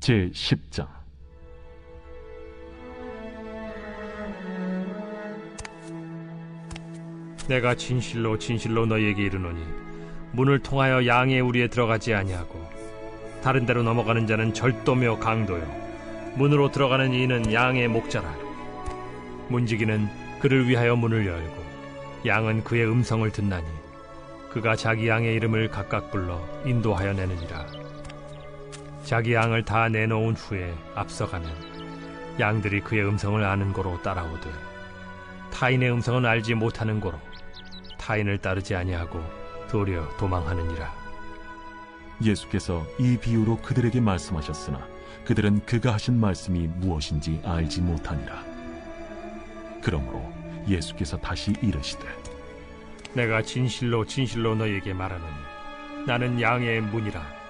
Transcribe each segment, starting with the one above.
제10장. 내가 진실로 진실로 너희에게 이르노니 문을 통하여 양의 우리에 들어가지 아니하고 다른 데로 넘어가는 자는 절도며 강도요 문으로 들어가는 이는 양의 목자라. 문지기는 그를 위하여 문을 열고 양은 그의 음성을 듣나니 그가 자기 양의 이름을 각각 불러 인도하여 내느니라. 자기 양을 다 내놓은 후에 앞서가면 양들이 그의 음성을 아는 고로 따라오되 타인의 음성은 알지 못하는 고로 타인을 따르지 아니하고 도리어 도망하느니라. 예수께서 이 비유로 그들에게 말씀하셨으나 그들은 그가 하신 말씀이 무엇인지 알지 못하니라. 그러므로 예수께서 다시 이르시되 내가 진실로 진실로 너희에게 말하노니 나는 양의 문이라.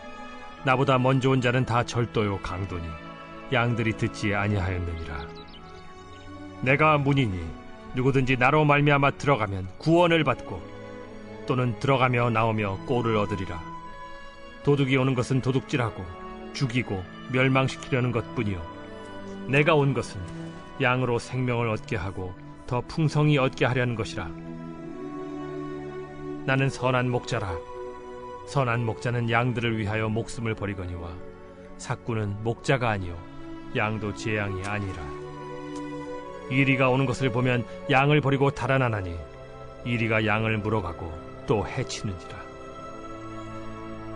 나보다 먼저 온 자는 다 절도요 강도니 양들이 듣지 아니하였느니라. 내가 문이니 누구든지 나로 말미암아 들어가면 구원을 받고 또는 들어가며 나오며 꼴을 얻으리라. 도둑이 오는 것은 도둑질하고 죽이고 멸망시키려는 것뿐이요 내가 온 것은 양으로 생명을 얻게 하고 더 풍성히 얻게 하려는 것이라. 나는 선한 목자라. 선한 목자는 양들을 위하여 목숨을 버리거니와 삭구는 목자가 아니요 양도 제 양이 아니라. 이리가 오는 것을 보면 양을 버리고 달아나나니 이리가 양을 물어가고 또 해치느니라.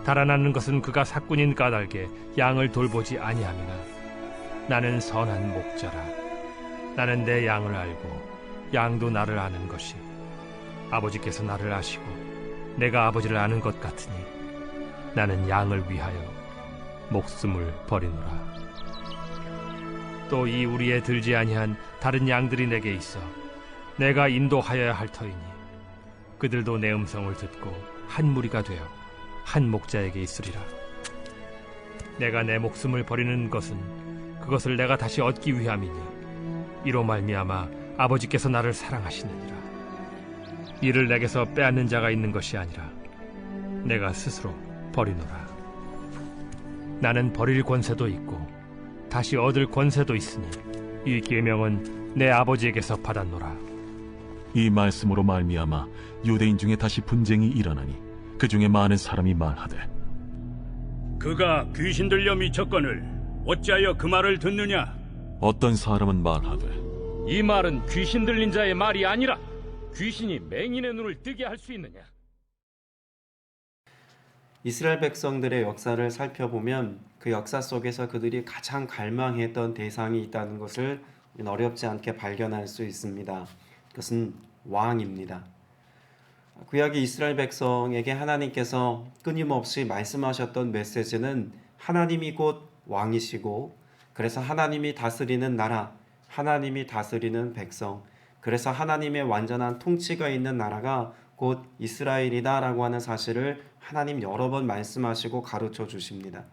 달아나는 것은 그가 삭군인 까닭에 양을 돌보지 아니함이나 나는 선한 목자라. 나는 내 양을 알고 양도 나를 아는 것이 아버지께서 나를 아시고 내가 아버지를 아는 것 같으니 나는 양을 위하여 목숨을 버리노라. 또 이 우리에 들지 아니한 다른 양들이 내게 있어 내가 인도하여야 할 터이니 그들도 내 음성을 듣고 한 무리가 되어 한 목자에게 있으리라. 내가 내 목숨을 버리는 것은 그것을 내가 다시 얻기 위함이니 이로 말미암아 아버지께서 나를 사랑하시느니라. 이를 내게서 빼앗는 자가 있는 것이 아니라 내가 스스로 버리노라. 나는 버릴 권세도 있고 다시 얻을 권세도 있으니 이 계명은 내 아버지에게서 받았노라. 이 말씀으로 말미암아 유대인 중에 다시 분쟁이 일어나니 그 중에 많은 사람이 말하되 그가 귀신 들려 미쳤거늘 어찌하여 그 말을 듣느냐? 어떤 사람은 말하되 이 말은 귀신 들린 자의 말이 아니라 귀신이 맹인의 눈을 뜨게 할 수 있느냐? 이스라엘 백성들의 역사를 살펴보면 그 역사 속에서 그들이 가장 갈망했던 대상이 있다는 것을 어렵지 않게 발견할 수 있습니다. 그것은 왕입니다. 구약의 이스라엘 백성에게 하나님께서 끊임없이 말씀하셨던 메시지는 하나님이 곧 왕이시고 그래서 하나님이 다스리는 나라, 하나님이 다스리는 백성, 그래서 하나님의 완전한 통치가 있는 나라가 곧 이스라엘이다라고 하는 사실을 하나님 여러 번 말씀하시고 가르쳐 주십니다.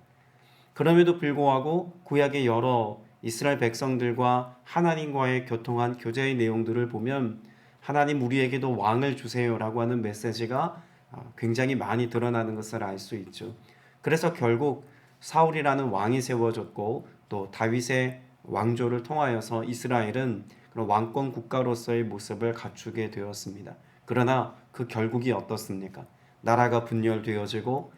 그럼에도 불구하고 구약의 여러 이스라엘 백성들과 하나님과의 교통한 교제의 내용들을 보면 하나님 우리에게도 왕을 주세요라고 하는 메시지가 굉장히 많이 드러나는 것을 알 수 있죠. 그래서 결국 사울이라는 왕이 세워졌고 또 다윗의 왕조를 통하여서 이스라엘은 그런 왕권 국가로서의 모습을 갖추게 되었습니다. 그러나 그 결국이 어떻습니까? 나라가 분열되어지고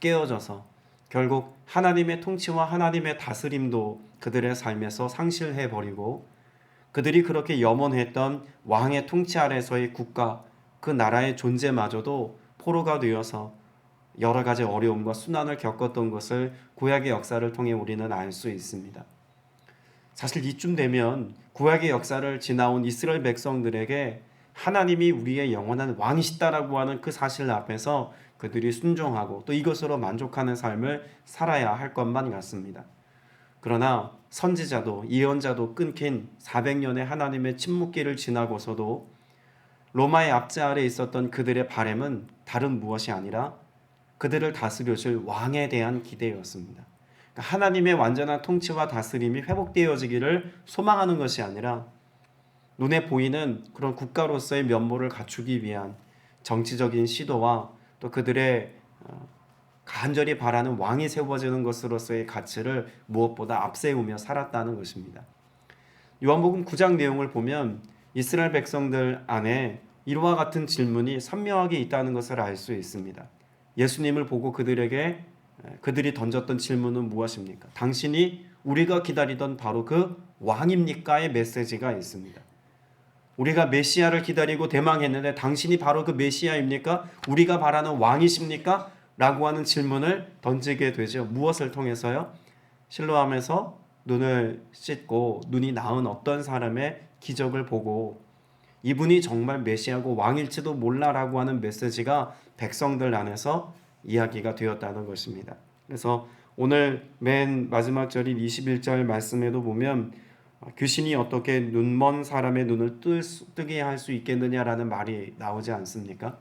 깨어져서 결국 하나님의 통치와 하나님의 다스림도 그들의 삶에서 상실해버리고 그들이 그렇게 염원했던 왕의 통치 아래서의 국가, 그 나라의 존재마저도 포로가 되어서 여러 가지 어려움과 순환을 겪었던 것을 구약의 역사를 통해 우리는 알 수 있습니다. 사실 이쯤 되면 구약의 역사를 지나온 이스라엘 백성들에게 하나님이 우리의 영원한 왕이시다라고 하는 그 사실 앞에서 그들이 순종하고 또 이것으로 만족하는 삶을 살아야 할 것만 같습니다. 그러나 선지자도 예언자도 끊긴 400년의 하나님의 침묵기를 지나고서도 로마의 압제 아래 있었던 그들의 바람은 다른 무엇이 아니라 그들을 다스려줄 왕에 대한 기대였습니다. 그러니까 하나님의 완전한 통치와 다스림이 회복되어지기를 소망하는 것이 아니라 눈에 보이는 그런 국가로서의 면모를 갖추기 위한 정치적인 시도와 또 그들의 간절히 바라는 왕이 세워지는 것으로서의 가치를 무엇보다 앞세우며 살았다는 것입니다. 요한복음 9장 내용을 보면 이스라엘 백성들 안에 이와 같은 질문이 선명하게 있다는 것을 알 수 있습니다. 예수님을 보고 그들이 던졌던 질문은 무엇입니까? 당신이 우리가 기다리던 바로 그 왕입니까의 메시지가 있습니다. 우리가 메시아를 기다리고 대망했는데 당신이 바로 그 메시아입니까? 우리가 바라는 왕이십니까? 라고 하는 질문을 던지게 되죠. 무엇을 통해서요? 실로암에서 눈을 씻고 눈이 나은 어떤 사람의 기적을 보고 이분이 정말 메시아고 왕일지도 몰라라고 하는 메시지가 백성들 안에서 이야기가 되었다는 것입니다. 그래서 오늘 맨 마지막 절인 21절 말씀에도 보면 귀신이 어떻게 눈먼 사람의 눈을 뜨게 할 수 있겠느냐라는 말이 나오지 않습니까?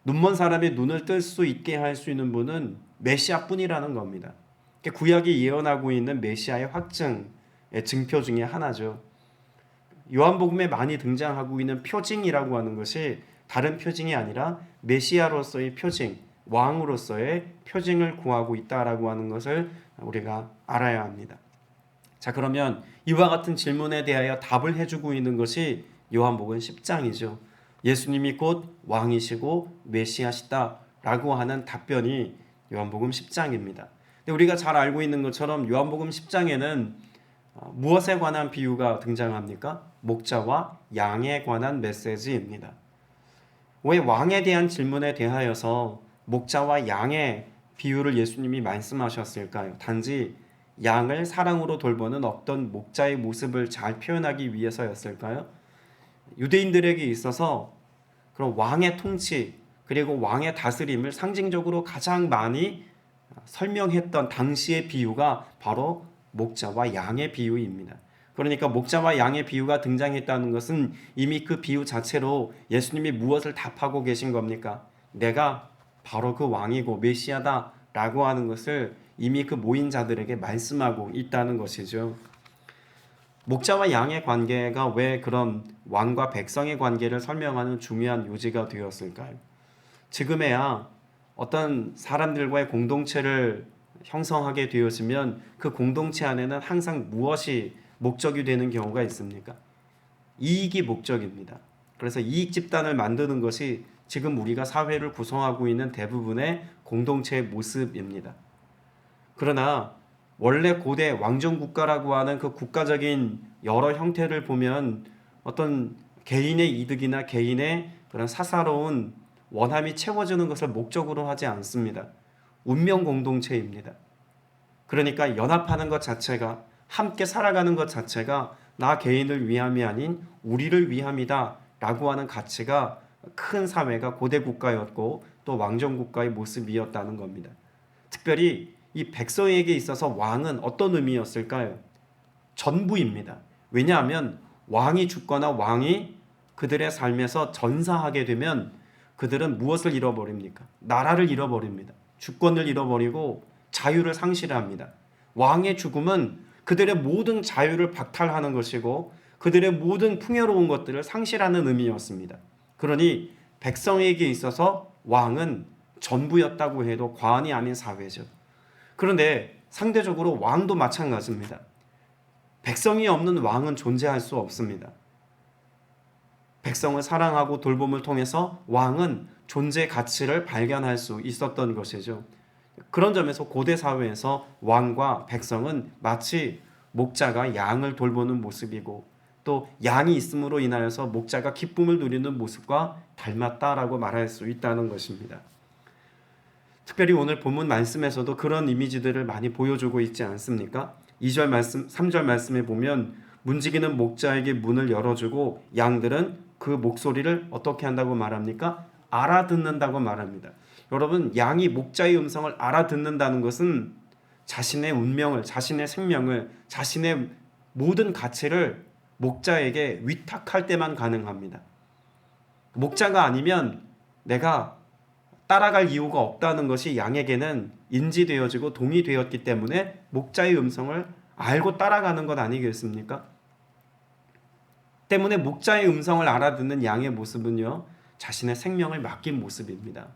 눈먼 사람의 눈을 뜰 수 있게 할 수 있는 분은 메시아뿐이라는 겁니다. 구약이 예언하고 있는 메시아의 확증의 증표 중에 하나죠. 요한복음에 많이 등장하고 있는 표징이라고 하는 것이 다른 표징이 아니라 메시아로서의 표징, 왕으로서의 표징을 구하고 있다라고 하는 것을 우리가 알아야 합니다. 자, 그러면 이와 같은 질문에 대하여 답을 해주고 있는 것이 요한복음 10장이죠. 예수님이 곧 왕이시고 메시아시다라고 하는 답변이 요한복음 10장입니다. 근데 우리가 잘 알고 있는 것처럼 요한복음 10장에는 무엇에 관한 비유가 등장합니까? 목자와 양에 관한 메시지입니다. 왜 왕에 대한 질문에 대하여서 목자와 양의 비유를 예수님이 말씀하셨을까요? 단지 양을 사랑으로 돌보는 어떤 목자의 모습을 잘 표현하기 위해서였을까요? 유대인들에게 있어서 그런 왕의 통치 그리고 왕의 다스림을 상징적으로 가장 많이 설명했던 당시의 비유가 바로 목자와 양의 비유입니다. 그러니까 목자와 양의 비유가 등장했다는 것은 이미 그 비유 자체로 예수님이 무엇을 답하고 계신 겁니까? 내가 바로 그 왕이고 메시아다 라고 하는 것을 이미 그 모인 자들에게 말씀하고 있다는 것이죠. 목자와 양의 관계가 왜 그런 왕과 백성의 관계를 설명하는 중요한 요지가 되었을까요? 지금에야 어떤 사람들과의 공동체를 형성하게 되었으면 그 공동체 안에는 항상 무엇이 목적이 되는 경우가 있습니까? 이익이 목적입니다. 그래서 이익 집단을 만드는 것이 지금 우리가 사회를 구성하고 있는 대부분의 공동체의 모습입니다. 그러나 원래 고대 왕정국가라고 하는 그 국가적인 여러 형태를 보면 어떤 개인의 이득이나 개인의 그런 사사로운 원함이 채워지는 것을 목적으로 하지 않습니다. 운명 공동체입니다. 그러니까 연합하는 것 자체가 함께 살아가는 것 자체가 나 개인을 위함이 아닌 우리를 위함이다 라고 하는 가치가 큰 사회가 고대 국가였고 또 왕정 국가의 모습이었다는 겁니다. 특별히 이 백성에게 있어서 왕은 어떤 의미였을까요? 전부입니다. 왜냐하면 왕이 죽거나 왕이 그들의 삶에서 전사하게 되면 그들은 무엇을 잃어버립니까? 나라를 잃어버립니다. 주권을 잃어버리고 자유를 상실합니다. 왕의 죽음은 그들의 모든 자유를 박탈하는 것이고 그들의 모든 풍요로운 것들을 상실하는 의미였습니다. 그러니 백성에게 있어서 왕은 전부였다고 해도 과언이 아닌 사회죠. 그런데 상대적으로 왕도 마찬가지입니다. 백성이 없는 왕은 존재할 수 없습니다. 백성을 사랑하고 돌봄을 통해서 왕은 존재 가치를 발견할 수 있었던 것이죠. 그런 점에서 고대 사회에서 왕과 백성은 마치 목자가 양을 돌보는 모습이고 또 양이 있음으로 인하여서 목자가 기쁨을 누리는 모습과 닮았다라고 말할 수 있다는 것입니다. 특별히 오늘 본문 말씀에서도 그런 이미지들을 많이 보여주고 있지 않습니까? 2절 말씀, 3절 말씀에 보면 문지기는 목자에게 문을 열어주고 양들은 그 목소리를 어떻게 한다고 말합니까? 알아듣는다고 말합니다. 여러분, 양이 목자의 음성을 알아듣는다는 것은 자신의 운명을, 자신의 생명을, 자신의 모든 가치를 목자에게 위탁할 때만 가능합니다. 목자가 아니면 내가 따라갈 이유가 없다는 것이 양에게는 인지되어지고 동의되었기 때문에 목자의 음성을 알고 따라가는 것 아니겠습니까? 때문에 목자의 음성을 알아듣는 양의 모습은요, 자신의 생명을 맡긴 모습입니다.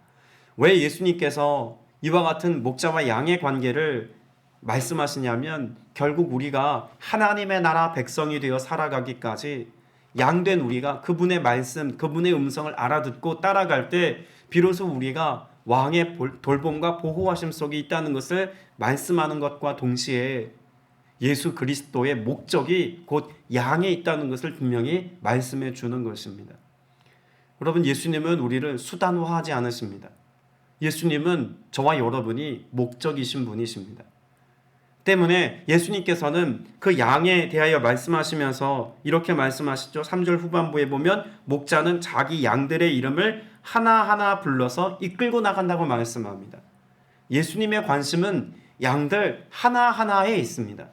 왜 예수님께서 이와 같은 목자와 양의 관계를 말씀하시냐면 결국 우리가 하나님의 나라 백성이 되어 살아가기까지 양된 우리가 그분의 말씀, 그분의 음성을 알아듣고 따라갈 때 비로소 우리가 왕의 돌봄과 보호하심 속에 있다는 것을 말씀하는 것과 동시에 예수 그리스도의 목적이 곧 양에 있다는 것을 분명히 말씀해 주는 것입니다. 여러분, 예수님은 우리를 수단화하지 않으십니다. 예수님은 저와 여러분이 목적이신 분이십니다. 때문에 예수님께서는 그 양에 대하여 말씀하시면서 이렇게 말씀하시죠. 3절 후반부에 보면 목자는 자기 양들의 이름을 하나하나 불러서 이끌고 나간다고 말씀합니다. 예수님의 관심은 양들 하나하나에 있습니다.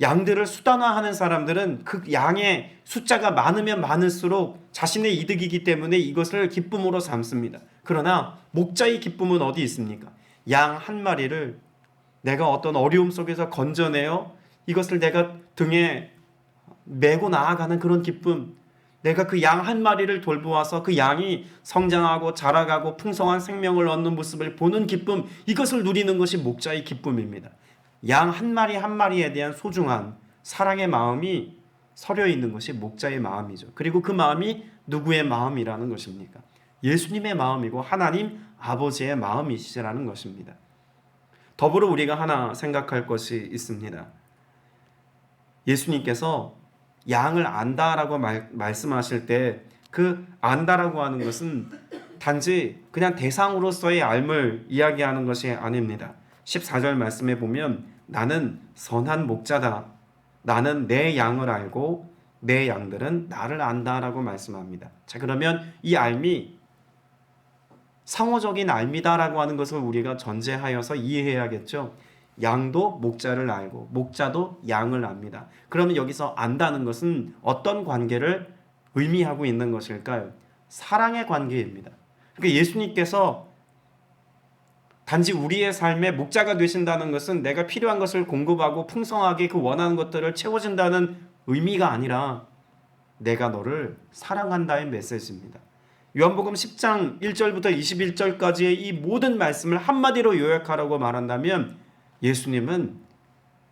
양들을 수단화하는 사람들은 그 양의 숫자가 많으면 많을수록 자신의 이득이기 때문에 이것을 기쁨으로 삼습니다. 그러나 목자의 기쁨은 어디 있습니까? 양 한 마리를 내가 어떤 어려움 속에서 건져내어 이것을 내가 등에 메고 나아가는 그런 기쁨, 내가 그 양 한 마리를 돌보아서 그 양이 성장하고 자라가고 풍성한 생명을 얻는 모습을 보는 기쁨, 이것을 누리는 것이 목자의 기쁨입니다. 양 한 마리 한 마리에 대한 소중한 사랑의 마음이 서려 있는 것이 목자의 마음이죠. 그리고 그 마음이 누구의 마음이라는 것입니까? 예수님의 마음이고 하나님 아버지의 마음이시라는 것입니다. 더불어 우리가 하나 생각할 것이 있습니다. 예수님께서 양을 안다라고 말씀하실 때 그 안다라고 하는 것은 단지 그냥 대상으로서의 알을 이야기하는 것이 아닙니다. 14절 말씀에 보면 나는 선한 목자다. 나는 내 양을 알고 내 양들은 나를 안다라고 말씀합니다. 자, 그러면 이 알미 상호적인 알미다라고 하는 것을 우리가 전제하여서 이해해야겠죠. 양도 목자를 알고 목자도 양을 압니다. 그러면 여기서 안다는 것은 어떤 관계를 의미하고 있는 것일까요? 사랑의 관계입니다. 그러니까 예수님께서 단지 우리의 삶에 목자가 되신다는 것은 내가 필요한 것을 공급하고 풍성하게 그 원하는 것들을 채워준다는 의미가 아니라 내가 너를 사랑한다의 메시지입니다. 요한복음 10장 1절부터 21절까지의 이 모든 말씀을 한마디로 요약하라고 말한다면 예수님은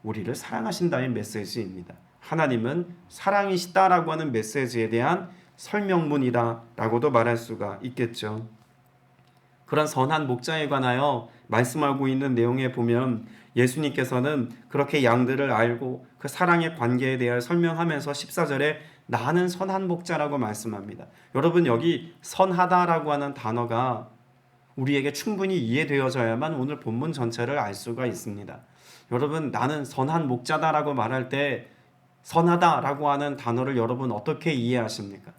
우리를 사랑하신다의 메시지입니다. 하나님은 사랑이시다라고 하는 메시지에 대한 설명문이다라고도 말할 수가 있겠죠. 그런 선한 목자에 관하여 말씀하고 있는 내용에 보면 예수님께서는 그렇게 양들을 알고 그 사랑의 관계에 대해 설명하면서 14절에 나는 선한 목자라고 말씀합니다. 여러분, 여기 선하다라고 하는 단어가 우리에게 충분히 이해되어져야만 오늘 본문 전체를 알 수가 있습니다. 여러분, 나는 선한 목자다라고 말할 때 선하다라고 하는 단어를 여러분 어떻게 이해하십니까?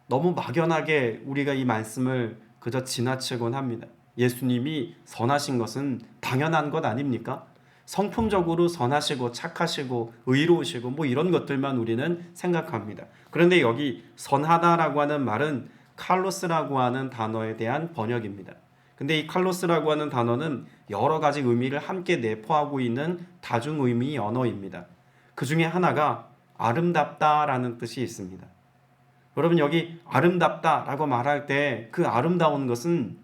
너무 막연하게 우리가 이 말씀을 그저 지나치곤 합니다. 예수님이 선하신 것은 당연한 것 아닙니까? 성품적으로 선하시고 착하시고 의로우시고 뭐 이런 것들만 우리는 생각합니다. 그런데 여기 선하다라고 하는 말은 칼로스라고 하는 단어에 대한 번역입니다. 근데 이 칼로스라고 하는 단어는 여러 가지 의미를 함께 내포하고 있는 다중의미 언어입니다. 그 중에 하나가 아름답다라는 뜻이 있습니다. 여러분, 여기 아름답다라고 말할 때 그 아름다운 것은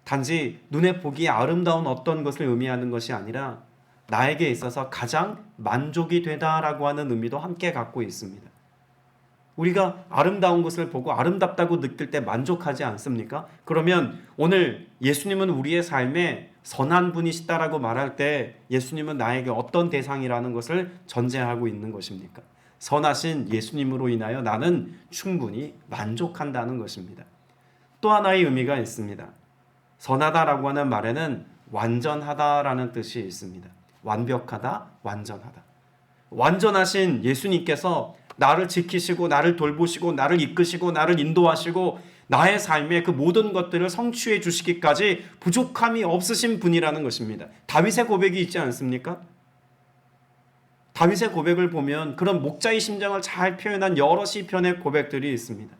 단지 눈에 보기에 아름다운 어떤 것을 의미하는 것이 아니라 나에게 있어서 가장 만족이 되다라고 하는 의미도 함께 갖고 있습니다. 우리가 아름다운 것을 보고 아름답다고 느낄 때 만족하지 않습니까? 그러면 오늘 예수님은 우리의 삶에 선한 분이시다라고 말할 때 예수님은 나에게 어떤 대상이라는 것을 전제하고 있는 것입니까? 선하신 예수님으로 인하여 나는 충분히 만족한다는 것입니다. 또 하나의 의미가 있습니다. 선하다라고 하는 말에는 완전하다라는 뜻이 있습니다. 완벽하다, 완전하다. 완전하신 예수님께서 나를 지키시고 나를 돌보시고 나를 이끄시고 나를 인도하시고 나의 삶의 그 모든 것들을 성취해 주시기까지 부족함이 없으신 분이라는 것입니다. 다윗의 고백이 있지 않습니까? 다윗의 고백을 보면 그런 목자의 심정을 잘 표현한 여러 시편의 고백들이 있습니다.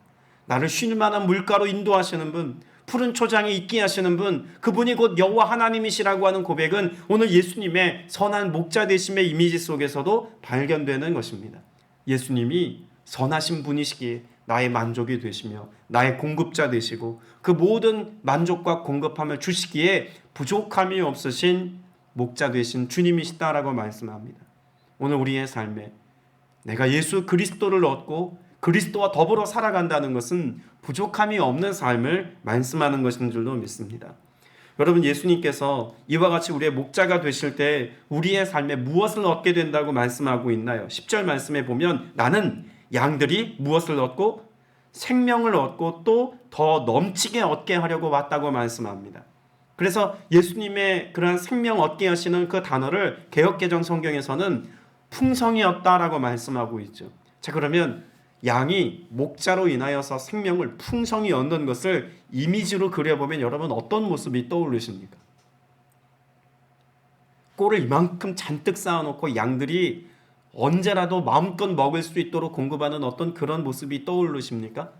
나를 쉴 만한 물가로 인도하시는 분, 푸른 초장에 있게 하시는 분, 그분이 곧 여호와 하나님이시라고 하는 고백은 오늘 예수님의 선한 목자 되심의 이미지 속에서도 발견되는 것입니다. 예수님이 선하신 분이시기에 나의 만족이 되시며 나의 공급자 되시고 그 모든 만족과 공급함을 주시기에 부족함이 없으신 목자 되신 주님이시다라고 말씀합니다. 오늘 우리의 삶에 내가 예수 그리스도를 얻고 그리스도와 더불어 살아간다는 것은 부족함이 없는 삶을 말씀하는 것인 줄로 믿습니다. 여러분, 예수님께서 이와 같이 우리의 목자가 되실 때 우리의 삶에 무엇을 얻게 된다고 말씀하고 있나요? 10절 말씀에 보면 나는 양들이 무엇을 얻고 생명을 얻고 또 더 넘치게 얻게 하려고 왔다고 말씀합니다. 그래서 예수님의 그러한 생명 얻게 하시는 그 단어를 개역개정 성경에서는 풍성이 얻다라고 말씀하고 있죠. 자, 그러면 양이 목자로 인하여서 생명을 풍성히 얻는 것을 이미지로 그려보면 여러분 어떤 모습이 떠오르십니까? 꼴을 이만큼 잔뜩 쌓아놓고 양들이 언제라도 마음껏 먹을 수 있도록 공급하는 어떤 그런 모습이 떠오르십니까?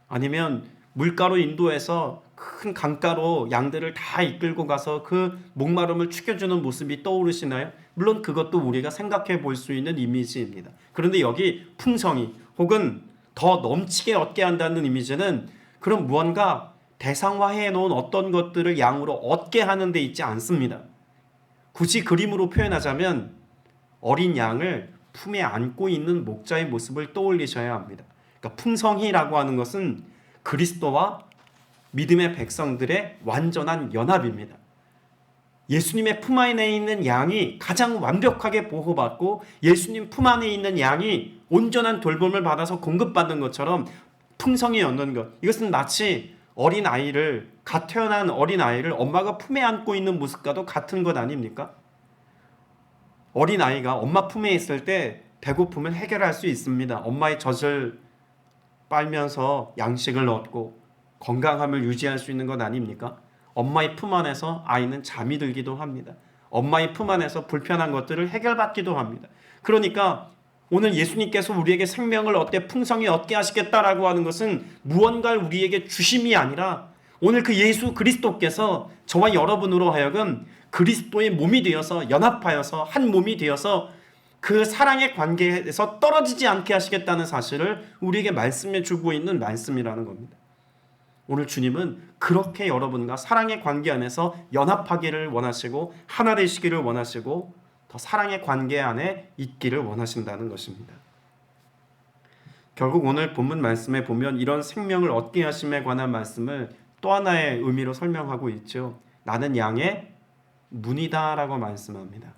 아니면 물가로 인도해서 큰 강가로 양들을 다 이끌고 가서 그 목마름을 축여주는 모습이 떠오르시나요? 물론 그것도 우리가 생각해 볼 수 있는 이미지입니다. 그런데 여기 풍성이 혹은 더 넘치게 얻게 한다는 이미지는 그런 무언가 대상화해 놓은 어떤 것들을 양으로 얻게 하는 데 있지 않습니다. 굳이 그림으로 표현하자면 어린 양을 품에 안고 있는 목자의 모습을 떠올리셔야 합니다. 그러니까 풍성이라고 하는 것은 그리스도와 믿음의 백성들의 완전한 연합입니다. 예수님의 품 안에 있는 양이 가장 완벽하게 보호받고 예수님 품 안에 있는 양이 온전한 돌봄을 받아서 공급받는 것처럼 풍성이 얻는 것, 이것은 마치 어린아이를, 갓 태어난 어린아이를 엄마가 품에 안고 있는 모습과도 같은 것 아닙니까? 어린아이가 엄마 품에 있을 때 배고픔을 해결할 수 있습니다. 엄마의 젖을 빨면서 양식을 얻고 건강함을 유지할 수 있는 것 아닙니까? 엄마의 품 안에서 아이는 잠이 들기도 합니다. 엄마의 품 안에서 불편한 것들을 해결받기도 합니다. 그러니까 오늘 예수님께서 우리에게 생명을 얻게 풍성히 얻게 하시겠다라고 하는 것은 무언가를 우리에게 주심이 아니라 오늘 그 예수 그리스도께서 저와 여러분으로 하여금 그리스도의 몸이 되어서 연합하여서 한 몸이 되어서 그 사랑의 관계에서 떨어지지 않게 하시겠다는 사실을 우리에게 말씀해 주고 있는 말씀이라는 겁니다. 오늘 주님은 그렇게 여러분과 사랑의 관계 안에서 연합하기를 원하시고 하나 되시기를 원하시고 더 사랑의 관계 안에 있기를 원하신다는 것입니다. 결국 오늘 본문 말씀에 보면 이런 생명을 얻게 하심에 관한 말씀을 또 하나의 의미로 설명하고 있죠. 나는 양의 문이다 라고 말씀합니다.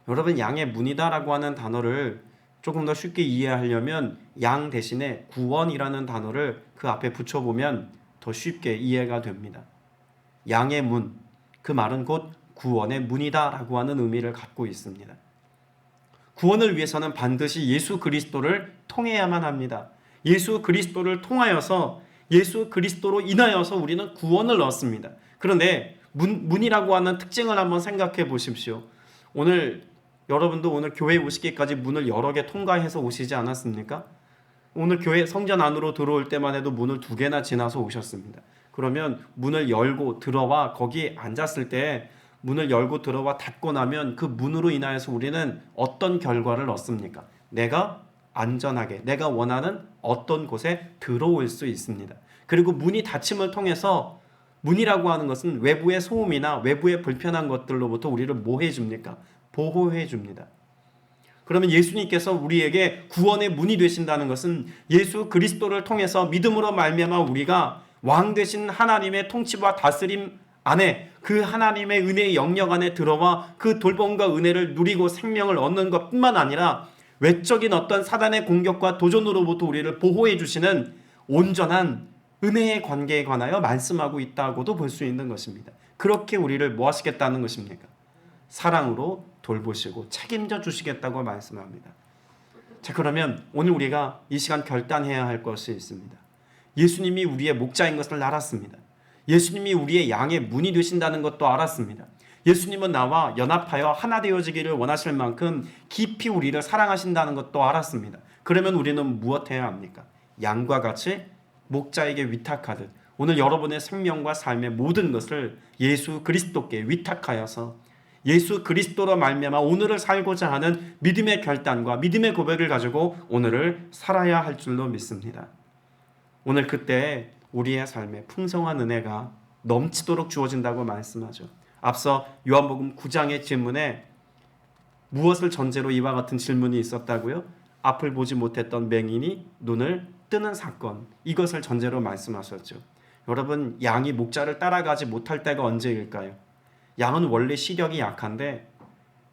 여러분, 양의 문이다 라고 하는 단어를 조금 더 쉽게 이해하려면 양 대신에 구원이라는 단어를 그 앞에 붙여보면 더 쉽게 이해가 됩니다. 양의 문, 그 말은 곧 구원의 문이다 라고 하는 의미를 갖고 있습니다. 구원을 위해서는 반드시 예수 그리스도를 통해야만 합니다. 예수 그리스도를 통하여서 예수 그리스도로 인하여서 우리는 구원을 얻습니다. 그런데 문이라고 하는 특징을 한번 생각해 보십시오. 여러분도 오늘 교회 오시기까지 문을 여러 개 통과해서 오시지 않았습니까? 오늘 교회 성전 안으로 들어올 때만 해도 문을 2개나 지나서 오셨습니다. 그러면 문을 열고 들어와 거기 앉았을 때 문을 열고 들어와 닫고 나면 그 문으로 인하여서 우리는 어떤 결과를 얻습니까? 내가 안전하게 내가 원하는 어떤 곳에 들어올 수 있습니다. 그리고 문이 닫힘을 통해서 문이라고 하는 것은 외부의 소음이나 외부의 불편한 것들로부터 우리를 뭐 해줍니까? 보호해 줍니다. 그러면 예수님께서 우리에게 구원의 문이 되신다는 것은 예수 그리스도를 통해서 믿음으로 말미암아 우리가 왕 되신 하나님의 통치와 다스림 안에 그 하나님의 은혜의 영역 안에 들어와 그 돌봄과 은혜를 누리고 생명을 얻는 것뿐만 아니라 외적인 어떤 사단의 공격과 도전으로부터 우리를 보호해 주시는 온전한 은혜의 관계에 관하여 말씀하고 있다고도 볼 수 있는 것입니다. 그렇게 우리를 뭐 하시겠다는 것입니까? 사랑으로 돌보시고 책임져 주시겠다고 말씀합니다. 자, 그러면 오늘 우리가 이 시간 결단해야 할 것이 있습니다. 예수님이 우리의 목자인 것을 알았습니다. 예수님이 우리의 양의 문이 되신다는 것도 알았습니다. 예수님은 나와 연합하여 하나 되어지기를 원하실 만큼 깊이 우리를 사랑하신다는 것도 알았습니다. 그러면 우리는 무엇해야 합니까? 양과 같이 목자에게 위탁하듯 오늘 여러분의 생명과 삶의 모든 것을 예수 그리스도께 위탁하여서 예수 그리스도로 말미암아 오늘을 살고자 하는 믿음의 결단과 믿음의 고백을 가지고 오늘을 살아야 할 줄로 믿습니다. 오늘 그때 우리의 삶에 풍성한 은혜가 넘치도록 주어진다고 말씀하죠. 앞서 요한복음 9장의 질문에 무엇을 전제로 이와 같은 질문이 있었다고요? 앞을 보지 못했던 맹인이 눈을 뜨는 사건, 이것을 전제로 말씀하셨죠. 여러분, 양이 목자를 따라가지 못할 때가 언제일까요? 양은 원래 시력이 약한데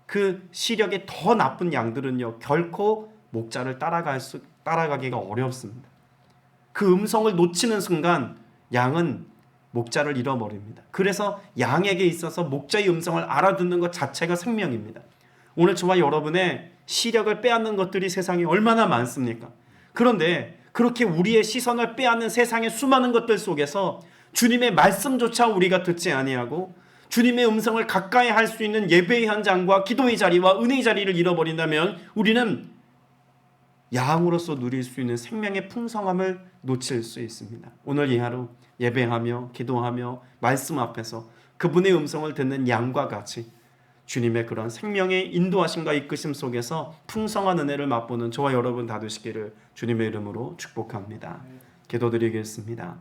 그 시력이 더 나쁜 양들은요, 결코 목자를 따라가기가 어렵습니다. 그 음성을 놓치는 순간 양은 목자를 잃어버립니다. 그래서 양에게 있어서 목자의 음성을 알아듣는 것 자체가 생명입니다. 오늘 저와 여러분의 시력을 빼앗는 것들이 세상에 얼마나 많습니까? 그런데 그렇게 우리의 시선을 빼앗는 세상의 수많은 것들 속에서 주님의 말씀조차 우리가 듣지 아니하고 주님의 음성을 가까이 할 수 있는 예배의 현장과 기도의 자리와 은혜의 자리를 잃어버린다면 우리는 양으로서 누릴 수 있는 생명의 풍성함을 놓칠 수 있습니다. 오늘 이 하루 예배하며 기도하며 말씀 앞에서 그분의 음성을 듣는 양과 같이 주님의 그런 생명의 인도하심과 이끄심 속에서 풍성한 은혜를 맛보는 저와 여러분 다 되시기를 주님의 이름으로 축복합니다. 기도드리겠습니다.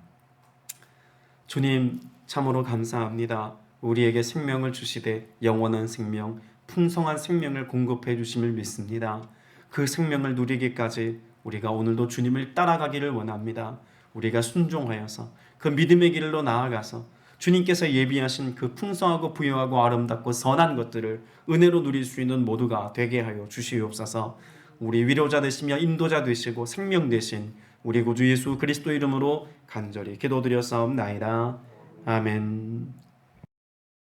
주님, 참으로 감사합니다. 우리에게 생명을 주시되 영원한 생명, 풍성한 생명을 공급해 주심을 믿습니다. 그 생명을 누리기까지 우리가 오늘도 주님을 따라가기를 원합니다. 우리가 순종하여서 그 믿음의 길로 나아가서 주님께서 예비하신 그 풍성하고 부유하고 아름답고 선한 것들을 은혜로 누릴 수 있는 모두가 되게 하여 주시옵소서. 우리 위로자 되시며 인도자 되시고 생명 되신 우리 구주 예수 그리스도 이름으로 간절히 기도드렸사옵나이다. 아멘.